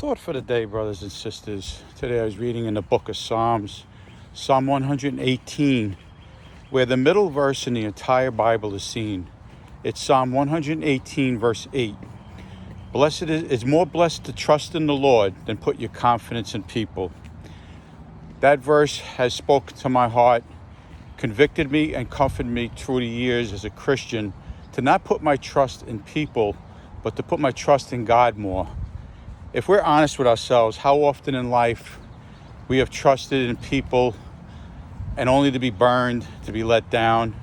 Thought for the day, brothers and sisters. Today I was reading in the book of Psalms, Psalm 118, where the middle verse in the entire Bible is seen. It's Psalm 118, verse 8. It's more blessed to trust in the Lord than put your confidence in people. That verse has spoken to my heart, convicted me and comforted me through the years as a Christian to not put my trust in people, but to put my trust in God more. If we're honest with ourselves, how often in life we have trusted in people and only to be burned, to be let down.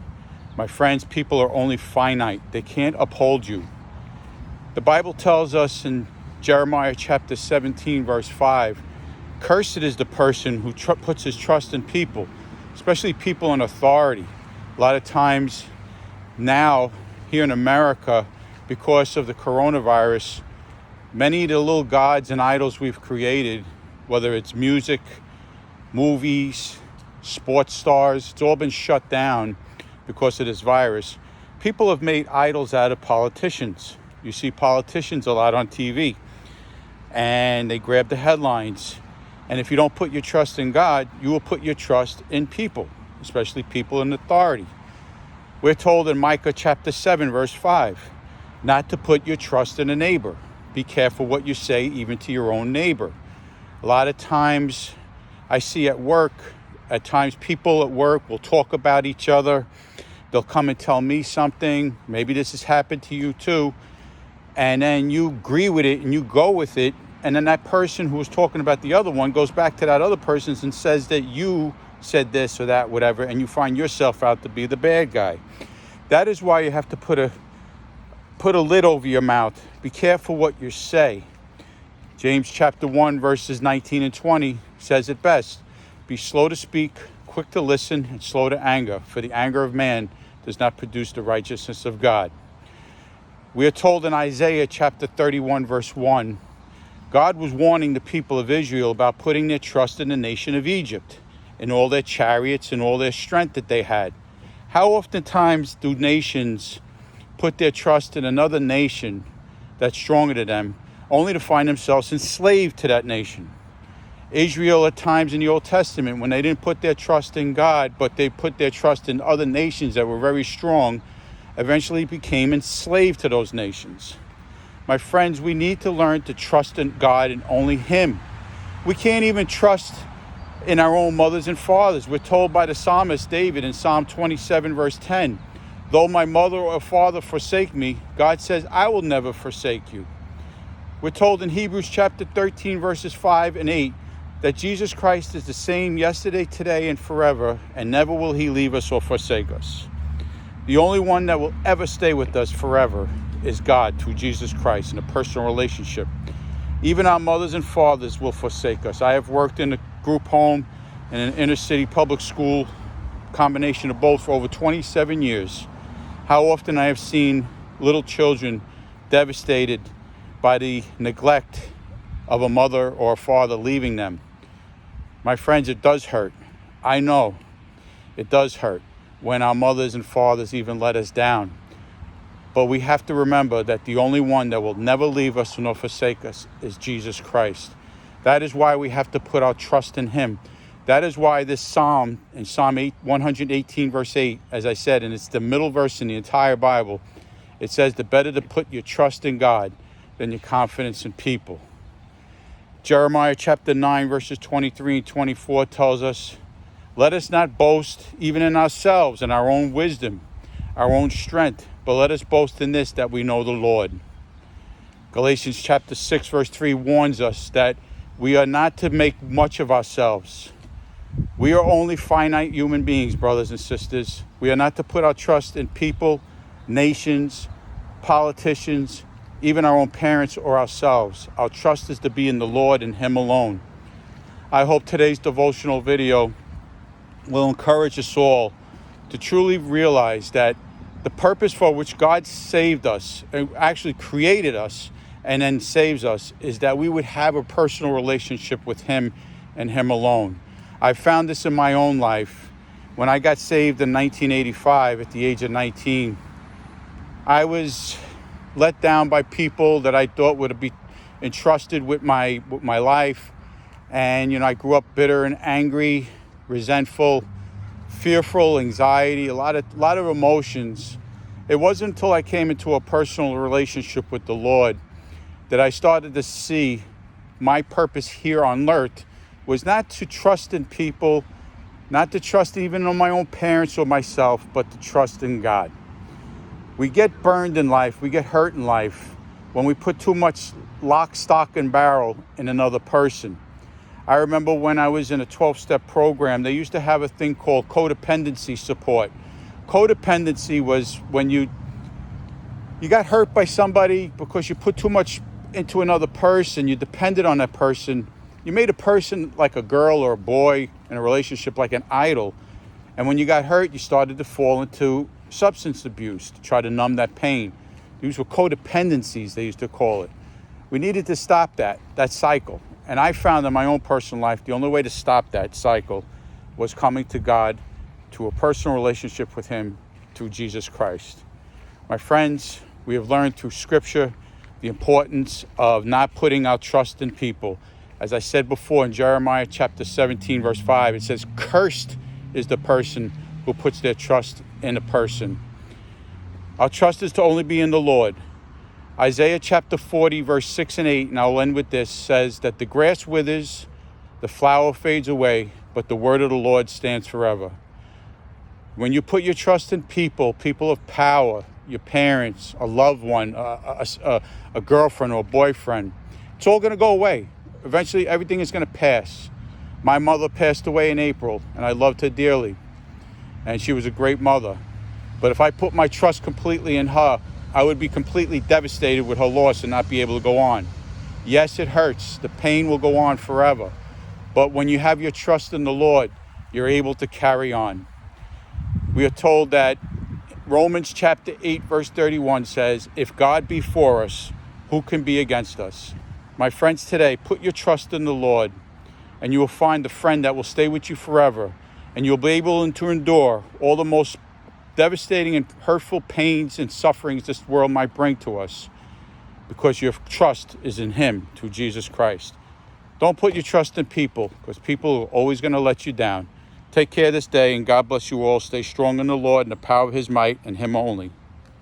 My friends, people are only finite. They can't uphold you. The Bible tells us in Jeremiah chapter 17, verse 5, cursed is the person who puts his trust in people, especially people in authority. A lot of times now here in America, because of the coronavirus, many of the little gods and idols we've created, whether it's music, movies, sports stars, it's all been shut down because of this virus. People have made idols out of politicians. You see politicians a lot on TV, and they grab the headlines. And if you don't put your trust in God, you will put your trust in people, especially people in authority. We're told in Micah chapter 7, verse 5, not to put your trust in a neighbor. Be careful what you say, even to your own neighbor. A lot of times I see at work, at times people at work will talk about each other. They'll come and tell me something. Maybe this has happened to you too. And then you agree with it and you go with it. And then that person who was talking about the other one goes back to that other person and says that you said this or that, whatever. And you find yourself out to be the bad guy. That is why you have to put a lid over your mouth. Be careful what you say. James chapter 1, verses 19 and 20 says it best. Be slow to speak, quick to listen, and slow to anger, for the anger of man does not produce the righteousness of God. We are told in Isaiah chapter 31, verse 1, God was warning the people of Israel about putting their trust in the nation of Egypt, in all their chariots and all their strength that they had. How oftentimes do nations put their trust in another nation that's stronger than them, only to find themselves enslaved to that nation? Israel at times in the Old Testament, when they didn't put their trust in God, but they put their trust in other nations that were very strong, eventually became enslaved to those nations. My friends, we need to learn to trust in God and only Him. We can't even trust in our own mothers and fathers. We're told by the psalmist David in Psalm 27, verse 10, though my mother or father forsake me, God says, I will never forsake you. We're told in Hebrews chapter 13, verses 5 and 8, that Jesus Christ is the same yesterday, today, and forever, and never will He leave us or forsake us. The only one that will ever stay with us forever is God through Jesus Christ in a personal relationship. Even our mothers and fathers will forsake us. I have worked in a group home and an inner city public school, combination of both, for over 27 years. How often I have seen little children devastated by the neglect of a mother or a father leaving them. My friends, it does hurt. I know it does hurt when our mothers and fathers even let us down. But we have to remember that the only one that will never leave us nor forsake us is Jesus Christ. That is why we have to put our trust in Him. That is why this psalm, in Psalm 118, verse 8, as I said, and it's the middle verse in the entire Bible, it says, the better to put your trust in God than your confidence in people. Jeremiah chapter 9, verses 23 and 24 tells us, let us not boast even in ourselves, in our own wisdom, our own strength, but let us boast in this, that we know the Lord. Galatians chapter 6, verse 3 warns us that we are not to make much of ourselves. We are only finite human beings, brothers and sisters. We are not to put our trust in people, nations, politicians, even our own parents or ourselves. Our trust is to be in the Lord and Him alone. I hope today's devotional video will encourage us all to truly realize that the purpose for which God saved us, and actually created us and then saves us, is that we would have a personal relationship with Him and Him alone. I found this in my own life. When I got saved in 1985 at the age of 19, I was let down by people that I thought would be entrusted with my life. And, I grew up bitter and angry, resentful, fearful, anxiety, a lot of emotions. It wasn't until I came into a personal relationship with the Lord that I started to see my purpose here on earth was not to trust in people, not to trust even in my own parents or myself, but to trust in God. We get burned in life, we get hurt in life when we put too much lock, stock, and barrel in another person. I remember when I was in a 12-step program, they used to have a thing called codependency support. Codependency was when you got hurt by somebody because you put too much into another person, you depended on that person. You made a person like a girl or a boy in a relationship like an idol. And when you got hurt, you started to fall into substance abuse to try to numb that pain. These were codependencies, they used to call it. We needed to stop that cycle. And I found in my own personal life, the only way to stop that cycle was coming to God, to a personal relationship with Him, through Jesus Christ. My friends, we have learned through Scripture the importance of not putting our trust in people. As I said before in Jeremiah chapter 17, verse 5, it says, "Cursed is the person who puts their trust in a person." Our trust is to only be in the Lord. Isaiah chapter 40, verse 6 and 8, and I'll end with this, says that the grass withers, the flower fades away, but the word of the Lord stands forever. When you put your trust in people of power, your parents, a loved one, a girlfriend or a boyfriend, it's all going to go away. Eventually, everything is going to pass. My mother passed away in April, and I loved her dearly, and she was a great mother. But if I put my trust completely in her, I would be completely devastated with her loss and not be able to go on. Yes, it hurts. The pain will go on forever. But when you have your trust in the Lord, you're able to carry on. We are told that Romans chapter 8, verse 31 says, "If God be for us, who can be against us?" My friends, today, put your trust in the Lord, and you will find a friend that will stay with you forever, and you'll be able to endure all the most devastating and hurtful pains and sufferings this world might bring to us, because your trust is in Him, through Jesus Christ. Don't put your trust in people, because people are always going to let you down. Take care this day, and God bless you all. Stay strong in the Lord and the power of His might, and Him only.